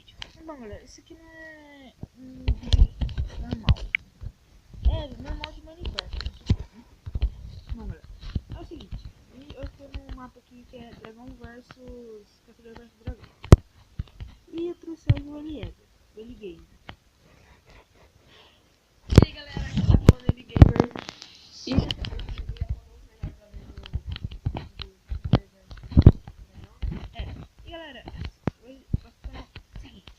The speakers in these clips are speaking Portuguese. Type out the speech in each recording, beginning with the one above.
vídeo. Bom, galera, isso aqui não é um vídeo normal. É normal de Minecraft. Bom, galera, é o seguinte. Eu tô num mapa aqui que é Dragão versus Caçador versus Dragão. E eu trouxe hoje o Eliezer, o Eligamer. E aí, galera, aqui tá falando Eligamer. E galera, hoje vai ficar o seguinte.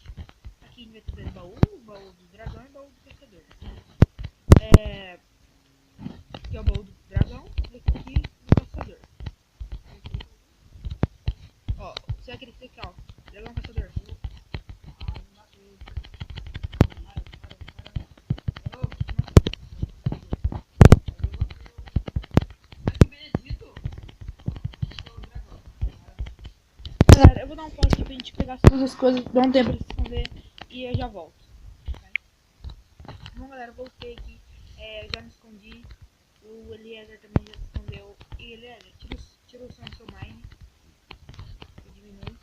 Aqui a gente vai ter dois baús, o baú do dragão e o baú do caçador. Aqui é o baú do dragão e aqui do caçador. Ó, você vai querer clicar, ó, dragão caçador. Galera, eu vou dar um pause aqui pra gente pegar todas as coisas, dar um tempo pra se esconder e eu já volto. Bom, galera, voltei aqui, já me escondi. O Eliezer também já se escondeu. E Eliezer, tira o som do seu mine. Diminui.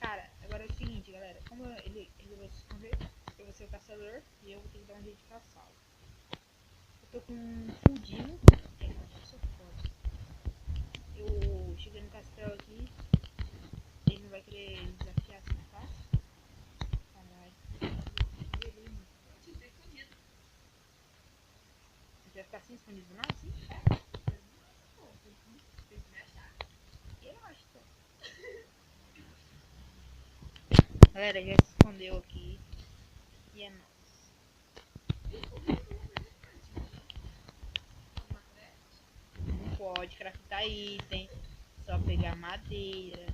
Cara, agora é o seguinte, galera. Como ele vai se esconder, eu vou ser o caçador e eu vou ter que dar um jeito de caçá-lo. Eu tô com um fundinho. Eu sou foda. Eu cheguei no castelo aqui. Ele não vai querer desafiar assim fácil. Caralho. Você vai ficar assim escondido não? Assim? Eu acho que galera, já se escondeu aqui. E é nóis. Não pode craftar item. Só pegar madeira.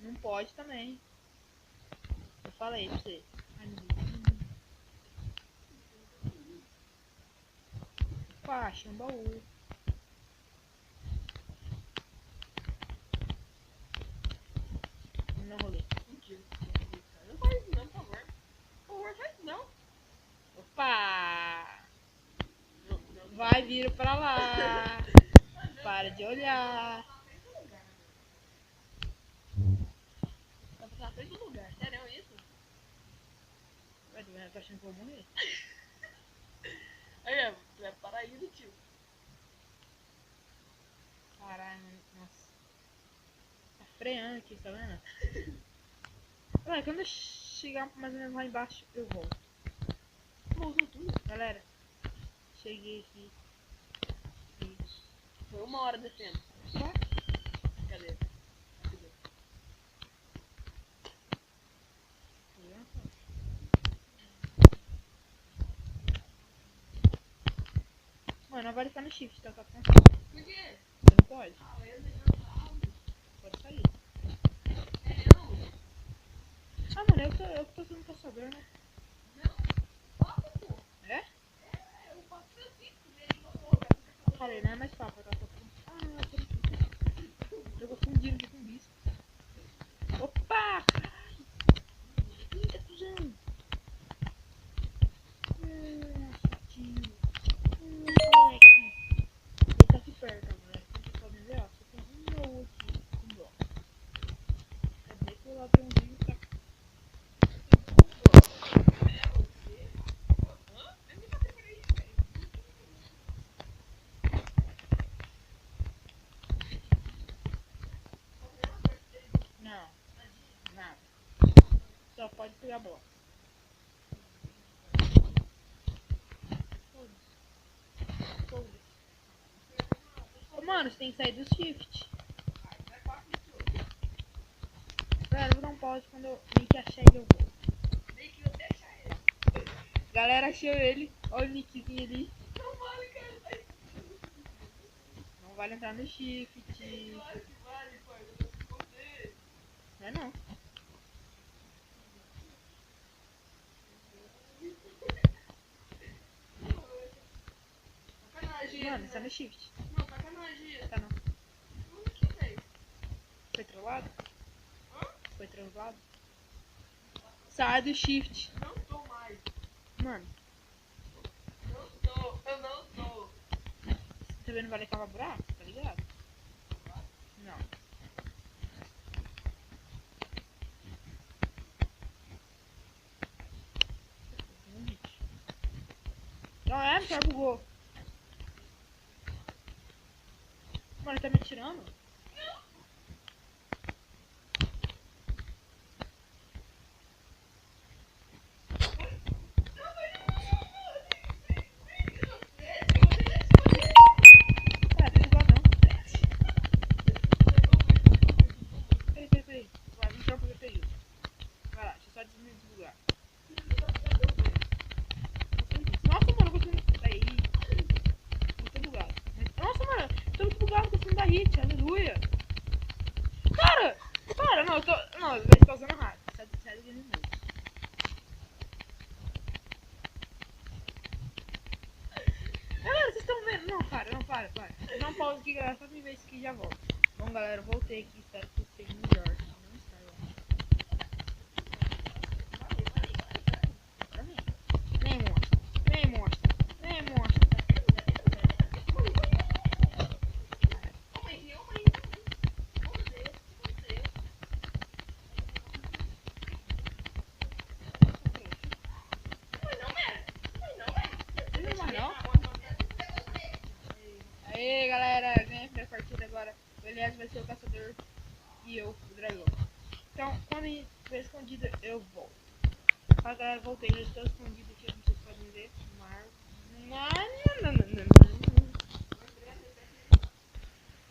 Não pode também. Eu falei pra você. Ai, meu Deus. Opa, achei um baú. Não rolê. Não faz isso não, por favor. Por favor, faz isso não. Opa! Vai vir pra lá. Para de olhar. Vai passar na frente do lugar, sério é isso? Vai, eu tô achando que eu vou morrer. Aí, você vai parar aí do tio. Caralho, nossa. Tá freando aqui, tá vendo? Ué, quando eu chegar mais ou menos lá embaixo, eu volto. Voltou tudo. Galera, cheguei aqui. Foi 1 hora descendo. Ué? Cadê? Mano, agora ele tá no shift, tá cansado. Por quê? Você não pode? Pode sair. Ah, mano, eu que tô sendo caçador, né? É? Falei, não é mais fácil, tá? Eu vou fundindo aqui com o bispo. Opa! Eita, cuzão! Chatinho. Moleque. Ele tá aqui perto, galera. Como vocês podem ver, ó. Só tem um baú aqui com bloco. Cadê que eu lá tem um vídeo pra... Não, nada. Só pode pegar bloco. Foda-se. Ô, mano, você tem que sair do shift. Galera, eu vou dar um pause quando eu meio que achar ele eu vou. Galera, achou ele. Olha o nickzinho ali. Não vale entrar no shift. Não é não. Mano, tá no shift. Não, sacanagem. Tá não. Como que fez? Foi trollado? Foi trollado? Sai do shift. Não tô mais. Mano, Não tô. Eu não tô. tá vendo vale cavar buraco? Tá ligado? Não. Não é, o cara bugou. Mano, ele tá me tirando? É, tem bugadão. Peraí. Vai, vamos tirar o PVP. Vai lá, deixa eu só desbugar. Nossa, mano, eu consegui. Aí. Eu tô bugado. Nossa, mano, eu tô muito bugado conseguindo dar hit. Aleluia. Cara, não, eu tô. Não, ele tá usando hack. Sério, de novo. Galera, vocês estão vendo? Não, para. Não pausa aqui, galera, só me ver isso aqui e já volto. Bom, galera, eu voltei aqui, espero que vocês estejam melhor. Não está, eu acho. Pra mim. Nem mostra. Não vai não? Aê, galera, ganhei a primeira partida agora. O Elias vai ser o caçador e eu, o dragão. Então, quando a gente estiver escondido, eu volto. Fala, galera, voltei. Já estou escondido aqui, não sei se podem ver. Mas... Não.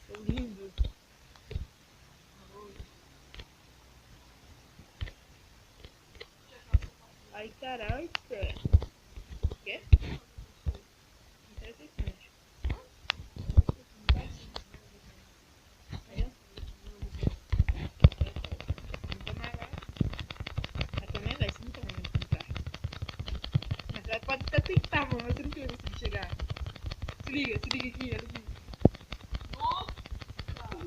Tô lindo. Ai, caralho. O quê? Interessante. Aí, ó. Nunca mais vai. Mas também vai, você nunca vai me encontrar. Mas ela pode até tentar, mano, mas você nunca vai conseguir chegar. Se liga aqui, olha aqui.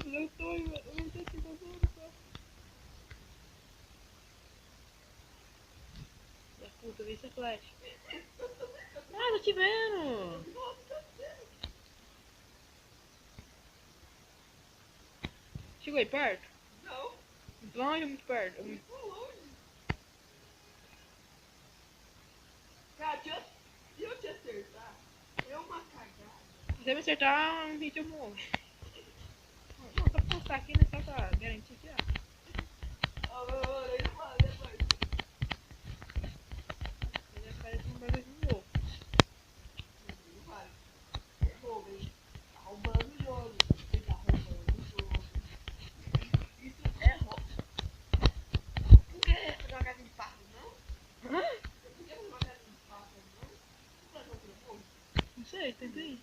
Eu tô aqui fazendo, só. Da puta, vê essa flash. Ah, tô te vendo. Chegou aí perto? Não. Muito longe ou muito perto? Muito longe. Cara, se eu te acertar, é uma cagada. Se você me acertar, um hit eu morro. Não, só pra postar aqui, né? Só pra garantir aqui, ó. Ele aparece um bagulho de novo. Roubando o jogo. Ele tá roubando o jogo. Isso é roubo. Não quer fazer uma casa de pássaro, não? Hã? Não quer fazer uma casa de pássaro, não? Não vai fazer o jogo? Não sei, tentei.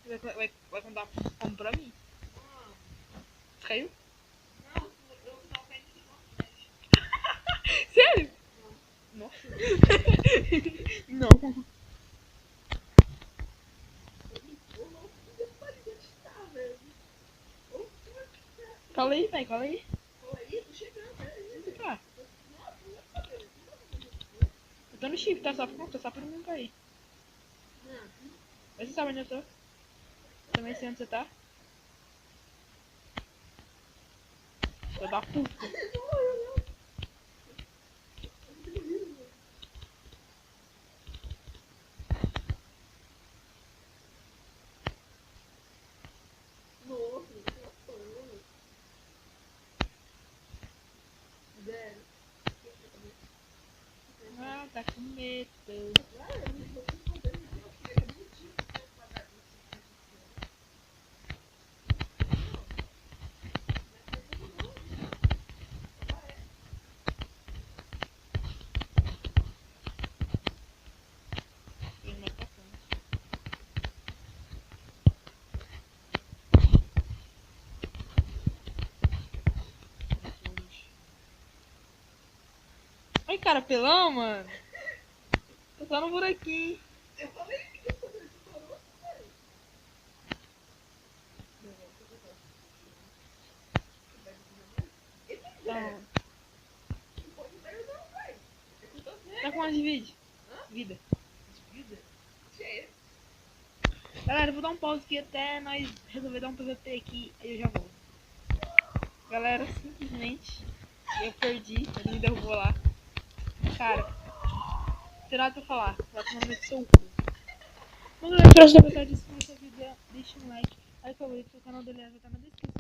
Vai contar como pra mim. Caiu? Não, eu só quero que não feche. Sério? Nossa. Não. Eu não podia parar de estar, velho. Cola aí, velho, cola aí. Olha aí, tô chegando, velho. Onde tá? Nossa, não vai fazer. Eu tô no chip, tá? Só pra não cair. Mas você sabe onde eu tô? Também sei onde você tá. Filho da puta. Ah, tá com medo. Tem uma passando. Ai, cara, pelão, mano. Tô só no buraquinho. Eu falei que eu falei isso pra você. Então, Pode não, vai. tá com mais de vídeo? Vida. Vida? Cheia. Galera, eu vou dar um pause aqui até nós resolver dar um PVP aqui, aí eu já volto. Galera, simplesmente eu perdi, ele me derrubou lá. Cara, não tem nada pra falar. Vai tomar no seu cu. Mas, galera, Espero que tenham gostado desse nosso vídeo. Deixe um like, favorito, o canal dele vai estar na descrição.